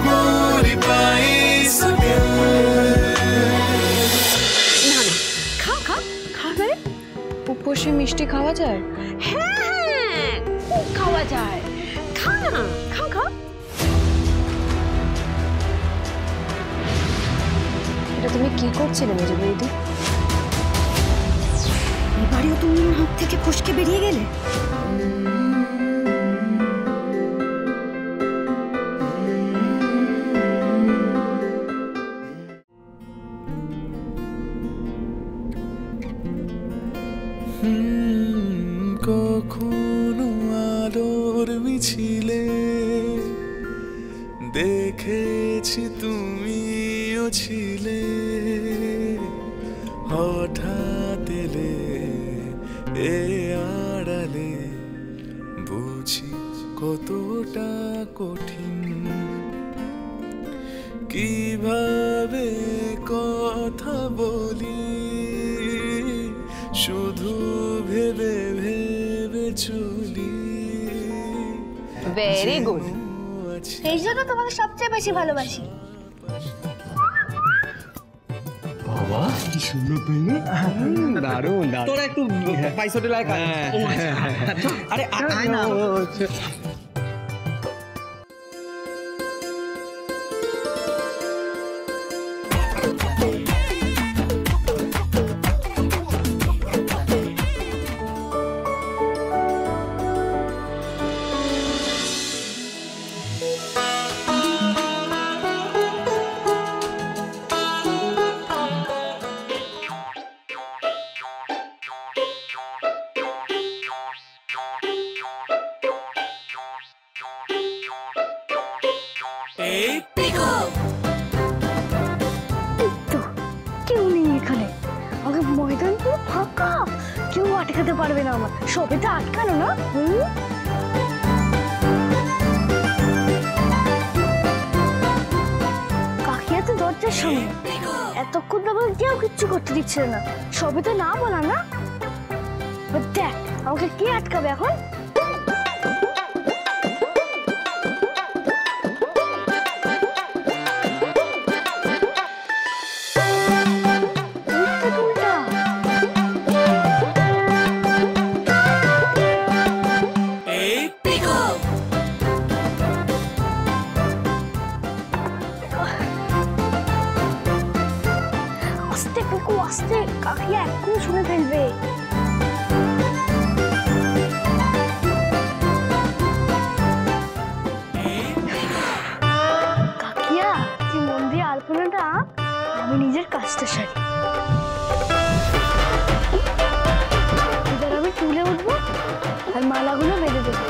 গোরি পাইছগে না না খা খা খাবে উপসে মিষ্টি খাওয়া যায়? হ্যাঁ খাওয়া যায় খা না খা খা এটা তুমি কি করছিলে মেজো বৌদি? এবারেও তুমি হাত থেকে ফসকে বেরিয়ে গেলে কখনো আলোর মিছিলে দেখেছি তুমিও ছিলে হঠাৎ এলে এ আড়ালে বুঝি কতটা কঠিন কিভাবে কথা বলি শুধু ভেবে ভেবে চলি ভেরি গুড এই জন্য তোমাকে সবচেয়ে বেশি ভালোবাসি বাবা কি সুন্দর তুমি দারুণ তোরা একটু পাইছোটে লাগ আরে আয় না কেউ নেই এখানে আমাকে ময়দান পুরো ফাঁকা কেউ আটকাতে পারবে না আমার সবে তো আটকানো না কাকিয়া তো দরজার সামনে এতক্ষণ তো আমাকে কেউ কিচ্ছু করতে দিচ্ছে না সবে তো না বলা না দেখ আমাকে কে আটকাবে এখন আস্তে কাকিয়া এক্ষুনি শুনে ফেলবে কাকিয়া তুই মন দিয়ে আলপনাটা আমি নিজের কাজটা সারি এবার আমি তুলে উঠবো আর মালাগুলো বেঁধে দেবো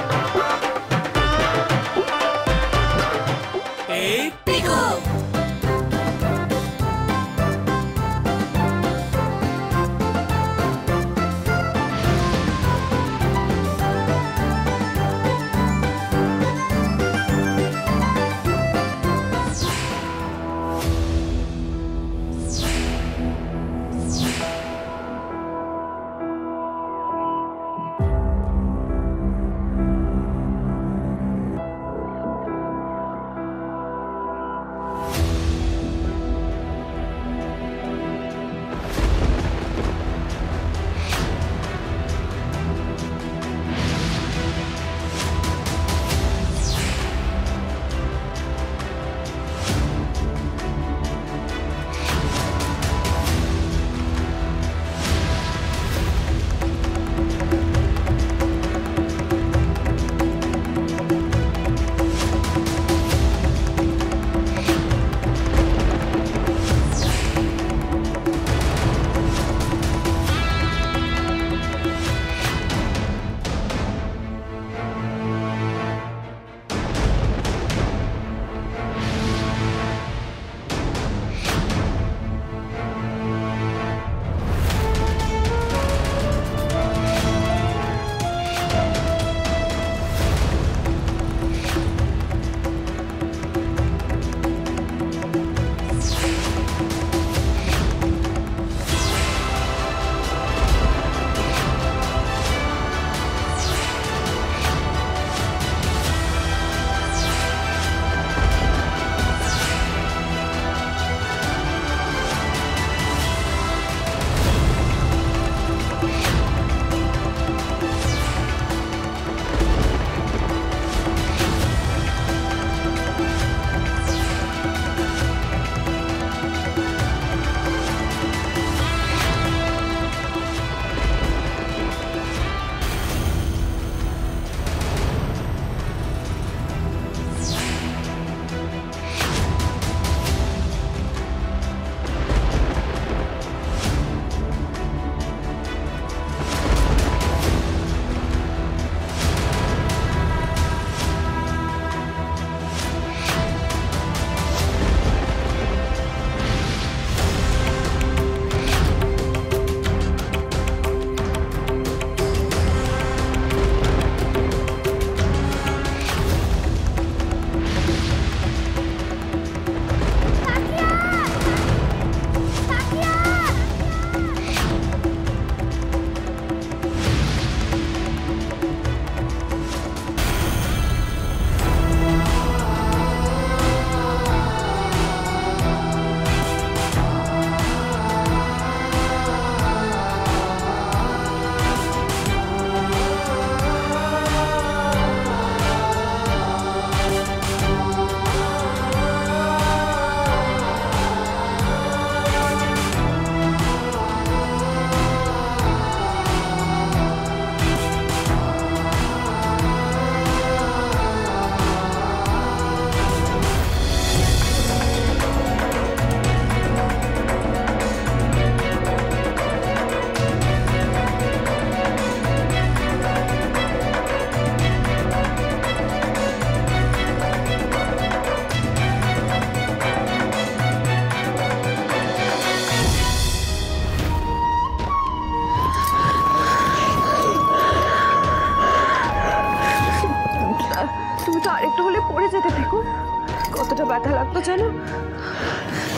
কতটা ব্যথা লাগতো জানো?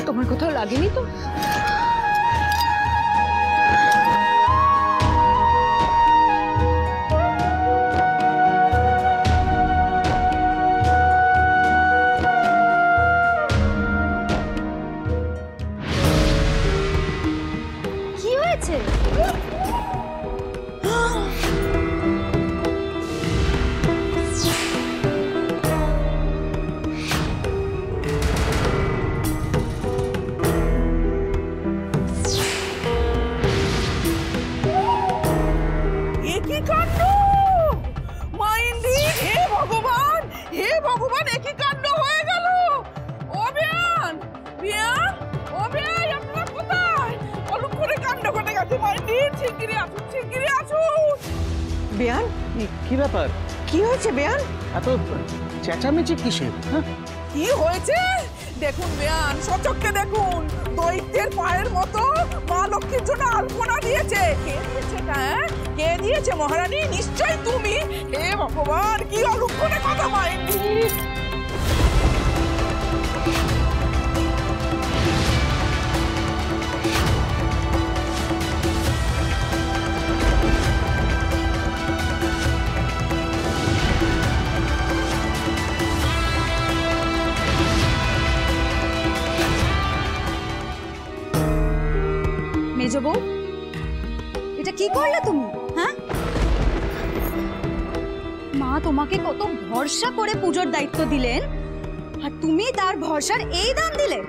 তোমার কোথাও লাগেনি তো? কি হয়েছে? একই কাণ্ড! মাইন্দি, হে ভগবান, হে ভগবান, একই কাণ্ড হয়ে গেল। ও বিয়ান, বিয়ান, ও বিয়ান, আপনারা কোথায়? অলক্ষণে কাণ্ড ঘটে গেছে। মাইন্দি, শিগগিরই আসুন, শিগগিরই আসুন। বেয়ান, কি ব্যাপার? কি হয়েছে বেয়ান? এত চেঁচামেচি কিসের? কি হয়েছে দেখুন বেয়ান, সচক্ষে দেখুন। দৈত্যের পায়ের মতো মা লক্ষ্মীর জন্য আলপনা দিয়েছে। কে দিয়েছে এটা? কে দিয়েছে মহারানী? নিশ্চয়ই তুমি। হে ভগবান, কি অলক্ষণে কথা মাইন্দি। মেজো বউ, এটা কি করলে তুমি? হ্যাঁ, মা তোমাকে কত ভরসা করে পুজোর দায়িত্ব দিলেন, আর তুমি তার ভরসার এই দাম দিলে?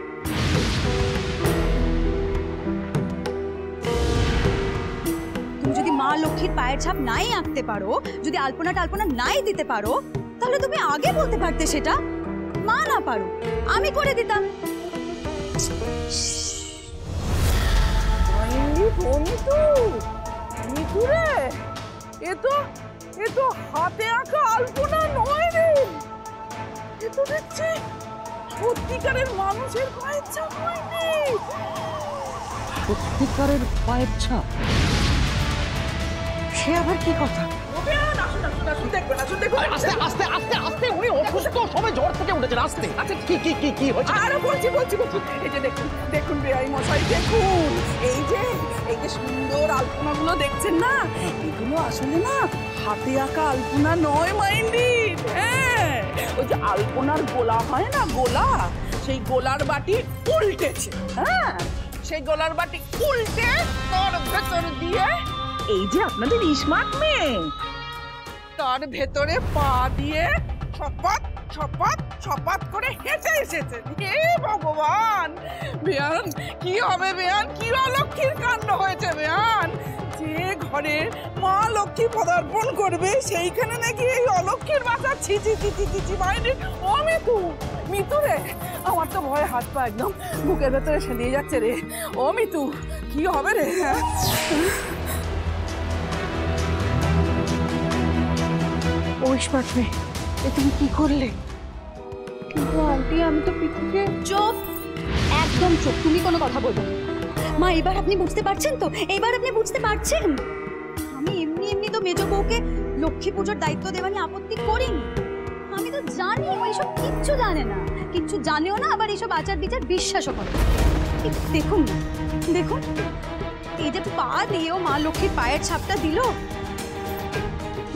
তুমি যদি মা লক্ষ্মীর পায়ের ছাপ নাই আঁকতে পারো, যদি আলপনা টালপনা নাই দিতে পারো, তাহলে তুমি আগে বলতে পারতে সেটা। মা না পারো, আমি করে দিতাম। মিতু রে, এ তো হাতে আঁকা আলপনা নয় রে। এ তো দেখছি সত্যিকারের মানুষের পায়ের ছাপ হয়নি। সত্যিকারের পায়ের ছাপ? সে আবার কি কথা? দেখবেন, আস্তে আস্তে আস্তে আস্তে, উনি অসুস্থ, সবাই জ্বর থেকে উঠেছেন। আস্তে। আচ্ছা, কি হয়েছে? আরো বলছি। এই যে দেখুন বেআই মশাই, দেখুন এই যে সুন্দর আলপনাগুলো দেখছেন না, এগুলো আসলে না হাতে আঁকা আলপনা নয় মাইন্ডি। হ্যাঁ, ওই যে আলপনার গোলা হয় না, গোলা, সেই গোলার বাটি উল্টেছে। হ্যাঁ, সেই গোলার বাটি উল্টে তার ভেতর দিয়ে এই যে আপনাদের স্মার্ট মেয়ে, তার ভেতরে পা দিয়ে ছপাত করে হেঁটে এসেছে। হে ভগবান, বেয়ান কি হবে? বেয়ান, কি অলক্ষীর কাণ্ড হয়েছে বেয়ান? যে ঘরে মা লক্ষ্মী পদার্পণ করবে সেইখানে নাকি এই অলক্ষীর বাসা। ছি মাইনি। ও মিতু রে, আমার তো ভয়ে হাত পা একদম বুকের ভেতরে সেদিয়ে যাচ্ছে রে। ও মিতু, কি হবে রে? ওই স্মার্ট মেয়ে, এ তুমি কি করলে? কিন্তু আন্টি, আমি তো পিকুকে... চুপ, একদম চুপ, তুমি কোনো কথা বলবে না। মা, এবার আপনি বুঝতে পারছেন তো? এবার আপনি বুঝতে পারছেন? আমি এমনি তো মেজো বউকে লক্ষ্মী পুজোর দায়িত্ব দেওয়া নিয়ে আপত্তি করিনি। আমি তো জানি ওইসব কিচ্ছু জানে না, কিচ্ছু জানেও না, আবার এইসব আচার বিচার বিশ্বাসও করে। দেখুন, এই যে পা দিয়েও মা লক্ষ্মীর পায়ের ছাপটা দিল।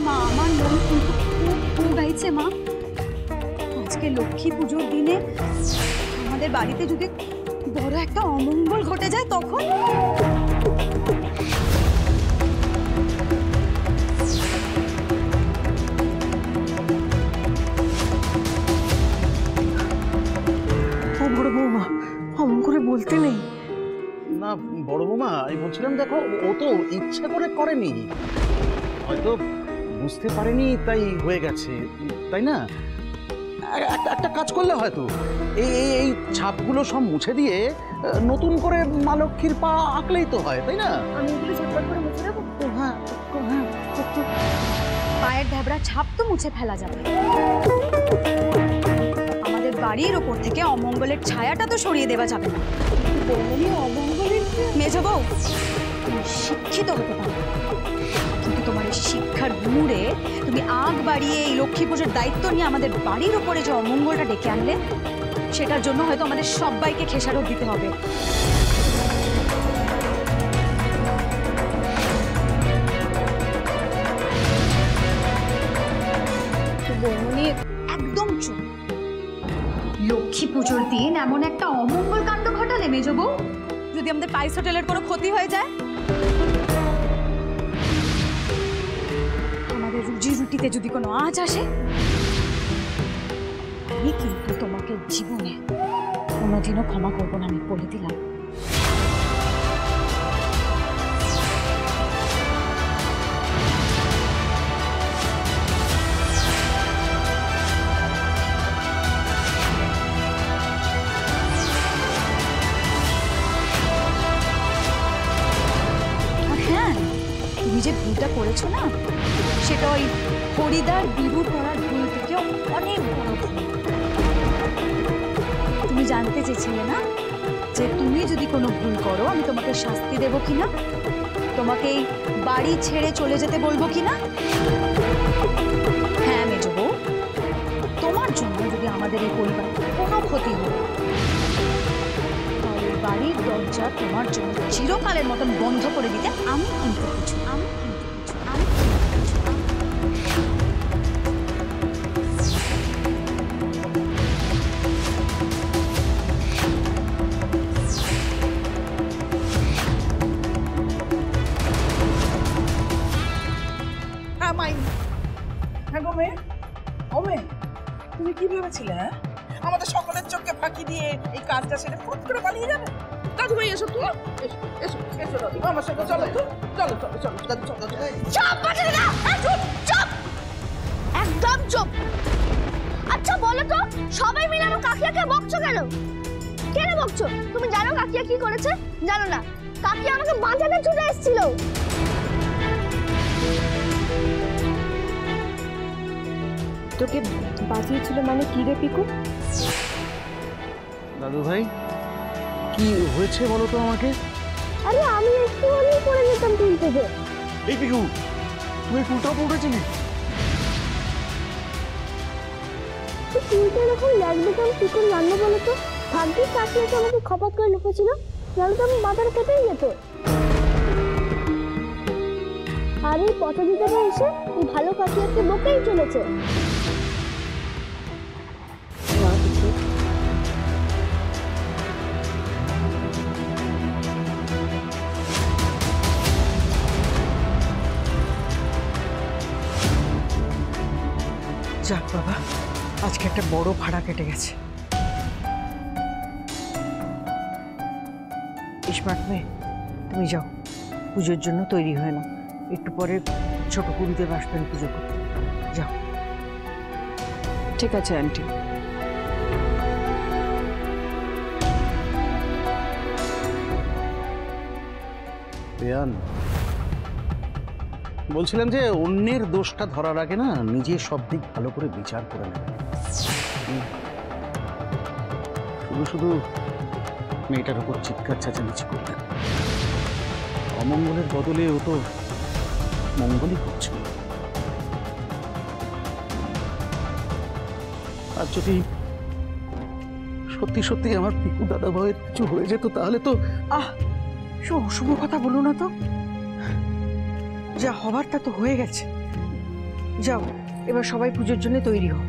মা, আমার মন কিন্তু খুব গাইছে মা। আজকে লক্ষ্মী পুজোর দিনে আমাদের বাড়িতে যদি বড় একটা অমঙ্গল ঘটে যায়, তখন ও বড় বৌমা, অমন করে বলতে নেই। না বড় বৌমা, আমি বলছিলাম দেখো, ও তো ইচ্ছা করে করেনি, হয়তো বুঝতে পারেনি তাই হয়ে গেছে, তাই না? একটা কাজ করলে হয়তো এই ছাপগুলো সব মুছে দিয়ে নতুন করে মা লক্ষ্মীর পা আঁকলেই তো হয়, তাই না? আমি এগুলো ঝটপট করে মুছে দেবো। হ্যাঁ, পায়ের ঢাবড়া ছাপ তো মুছে ফেলা যাবে, আমাদের বাড়ির ওপর থেকে অমঙ্গলের ছায়াটা তো সরিয়ে দেওয়া যাবে না। অমঙ্গলের মেজো বউ, তুমি শিক্ষিত হতে পারো, কিন্তু তোমার এই শিক্ষার গুণে তুমি আগ বাড়িয়ে এই লক্ষ্মী পুজোর দায়িত্ব নিয়ে আমাদের বাড়ির ওপরে যে অমঙ্গলটা ডেকে আনলে, সেটার জন্য হয়তো আমাদের সবাইকে খেসারত দিতে হবে। একদম চুপ। লক্ষ্মী পুজোর দিন এমন একটা অমঙ্গল কাণ্ড ঘটালে মেজো বউ, যদি আমাদের পাইস হোটেলের কোনো ক্ষতি হয়ে যায়, আমাদের রুজি রুটিতে যদি কোনো আঁচ আসে, আমি কিন্তু তোমাকে জীবনে কোনোদিনও ক্ষমা করবো না, আমি বলে দিলাম। তুমি যে ভুলটা করেছো না, সেটা ওই হরিদার বিরু করার ভুল থেকেও অনেক বড় ভুল। তুমি জানতে চেয়েছিলে না যে তুমি যদি কোনো ভুল করো আমি তোমাকে শাস্তি দেবো কিনা, তোমাকে এই বাড়ি ছেড়ে চলে যেতে বলবো কিনা? হ্যাঁ মেজো বউ, তোমার জন্য যদি আমাদের এই পরিবারের কোনো ক্ষতি হয়, তাহলে বাড়ির দরজা তোমার জন্য চিরকালের মতন বন্ধ করে দিতে আমি কিন্তু কিছু তুমি কি ভেবেছিলে? আমাদের সকলের চোখে ফাঁকি দিয়ে এই কাজটা সেরে ফুট করে পালিয়ে যাবে? দাদু ভাই এসো, তুমি এসো এসো এসো দাদু, আমার সাথে চলো তো, চলো চলো চলো দাদু, চলো চুপ বাজে না, চুপ চুপ, একদম চুপ। আচ্ছা বলো তো, সবাই মিলে আমার কাকিয়াকে বকছো কেন? কেন বকছো? তুমি জানো কাকিয়া কি করেছে? জানো না? কাকিয়া আমাকে বাঁচাতে ছুটে এসেছিল। তোকে বাঁচিয়েছিল মানে কি রে পিকু? দাদু ভাই কি হয়েছে বলো তো আমাকে। আরে আমি একটু হলেই পড়ে যেতাম টুল থেকে। এই পিকু, তুমি টুলটা পড়েছিলে? তুই টুলটা এরকম লাগবে কেন? পিকুর রান্না বলো তো। ভাগ্যিস কাকিয়াকে আমাকে খপাত করে লুকেছিল, নাহলে তো আমি মাথাটা কেটেই যেত। আর এই পথদিদাটা এসে এই ভালো কাকিয়াকে বকেই চলেছে। যাক বাবা, আজকে একটা বড় ভাড়া কেটে গেছে। স্মার্ট মেয়ে, তুমি যাও, পুজোর জন্য তৈরি হয়ে নাও। একটু পরে ছোট গুরুদেব আসবেন পুজো করতে। যাও। ঠিক আছে আন্টি। বেয়ান, বলছিলাম যে অন্যের দোষটা ধরার আগে না নিজের সব দিক ভালো করে বিচার করে নেবে। শুধু শুধু মেয়েটার উপর চিৎকার চেঁচামেচি করলেন। অমঙ্গলের বদলে ও তো মঙ্গলই করছে। আর যদি সত্যি সত্যি আমার পিকু দাদা ভাইয়ের কিছু হয়ে যেত তাহলে তো অশুভ কথা বলো না তো। যা হবার তা তো হয়ে গেছে। যাও, এবার সবাই পুজোর জন্য তৈরি হও।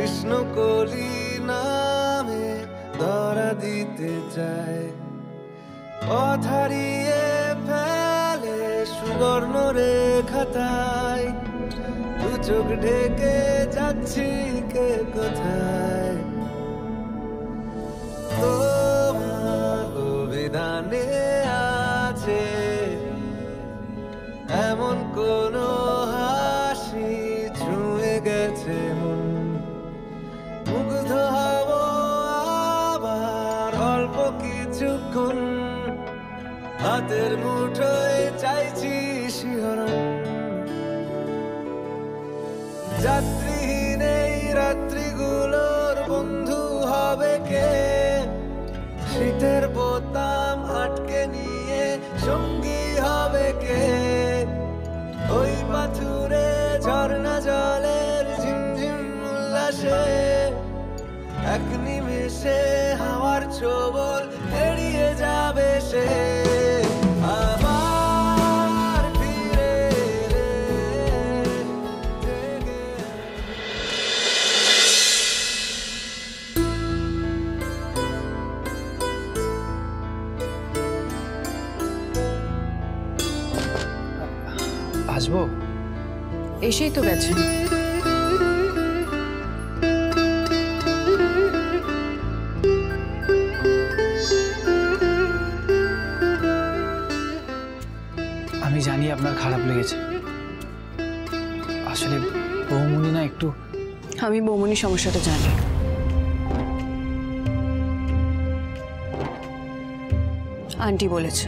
কৃষ্ণকলি নামে ধরা দিতে চায়, পথ হারিয়ে ফেলে সুবর্ণ রেখাটায়, দু চোখ ঢেকে যাচ্ছি কে কোথায়। তোমার অভিধানে আছে এমন কোন হাসি ছুঁয়ে গেছে মন, মুগ্ধ হব আবার অল্প কিছুক্ষণ, হাতের মুঠোয় চাইছি শিহরণ। যাত্রীহীন এই রাত্রিগুলোর বন্ধু হবে কে, শীতের বোতাম আটকে নিয়ে সঙ্গী হবে কে, ওই পাথুরে ঝর্ণা জলের ঝিমঝিম উল্লাসে এক নিমেষে হাওয়ার ছোবল এড়িয়ে যাবে সে। আবার ফিরে জেগে আসবো? এসেই তো গেছে। আমি জানি আপনার খারাপ লেগেছে, আসলে বৌমনি না একটু। আমি বৌমনি সমস্যাটা জানি। আন্টি বলেছে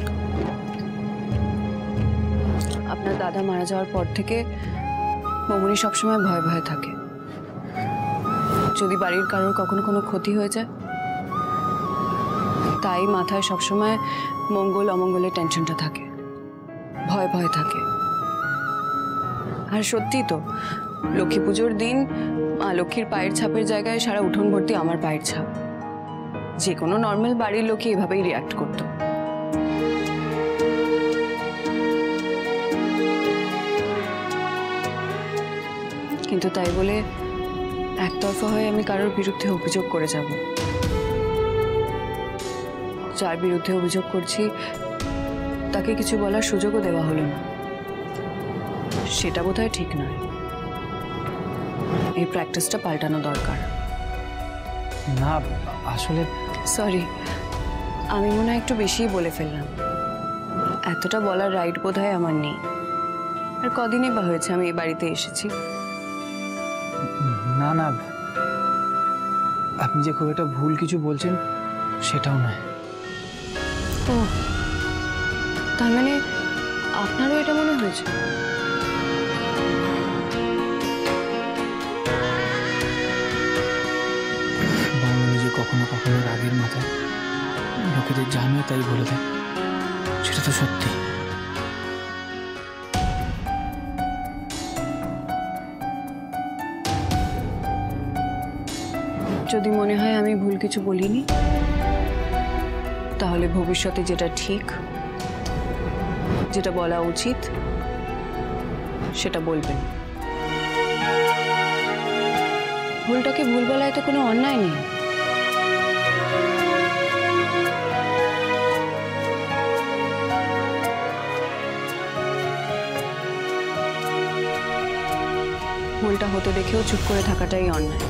আপনার দাদা মারা যাওয়ার পর থেকে বৌমনি সবসময় ভয় ভয়ে থাকে, যদি বাড়ির কারোর কখনো কোনো ক্ষতি হয়ে যায়, তাই মাথায় সবসময় মঙ্গল অমঙ্গলের টেনশনটা থাকে, ভয় ভয় থাকে। আর সত্যি তো, লক্ষ্মী পুজোর দিন মা লক্ষ্মীর পায়ের ছাপের জায়গায় সারা উঠোন ভর্তি আমার পায়ের ছাপ। যে কোনো নর্মাল বাড়ির লোকই এভাবেই রিয়াক্ট করত। কিন্তু তাই বলে একতরফা হয়ে আমি কারোর বিরুদ্ধে অভিযোগ করে যাব? যার বিরুদ্ধে অভিযোগ করছি তাকে কিছু বলার সুযোগও দেওয়া হলো না, সেটা বোধহয় ঠিক নয়। এই প্র্যাকটিসটা পাল্টানো দরকার। না আসলে সরি, আমি মনে হয় একটু বেশিই বলে ফেললাম। এতটা বলার রাইট বোধহয় আমার নেই। আর কদিনই বা হয়েছে আমি এই বাড়িতে এসেছি। না না, আপনি যে খুব একটা ভুল কিছু বলছেন সেটাও নয়। ও, তার মানে আপনারও এটা মনে হয়েছে? বৌমনি যে কখনো কখনো রাগের মাথায় লোকেদের জানবে তাই বলে দেয়, সেটা তো সত্যি। যদি মনে হয় আমি ভুল কিছু বলিনি, তাহলে ভবিষ্যতে যেটা ঠিক, যেটা বলা উচিত, সেটা বলবেন। ভুলটাকে ভুল বলায় তো কোনো অন্যায় নেই। ভুলটা হতে দেখেও চুপ করে থাকাটাই অন্যায়,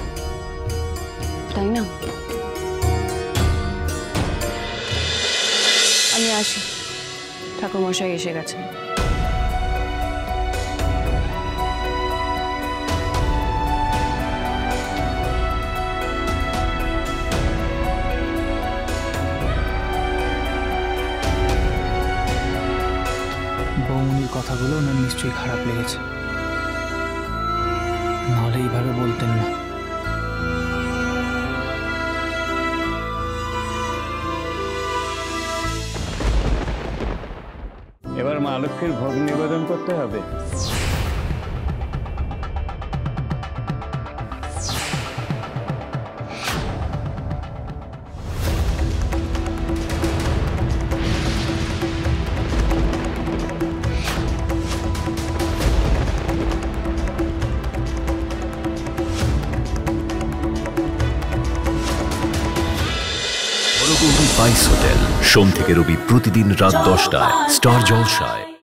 তাই না? আমি আসি, ঠাকুরমশাই এসে গেছেন। বৌমনির কথাগুলো ওনার নিশ্চয়ই খারাপ লেগেছে, নাহলে এইভাবে বলতেন না। এবার মা লক্ষ্মীর ভোগ নিবেদন করতে হবে। স্পাইস হোটেল, সোম থেকে রবি প্রতিদিন রাত 10টায় স্টার জলসায়।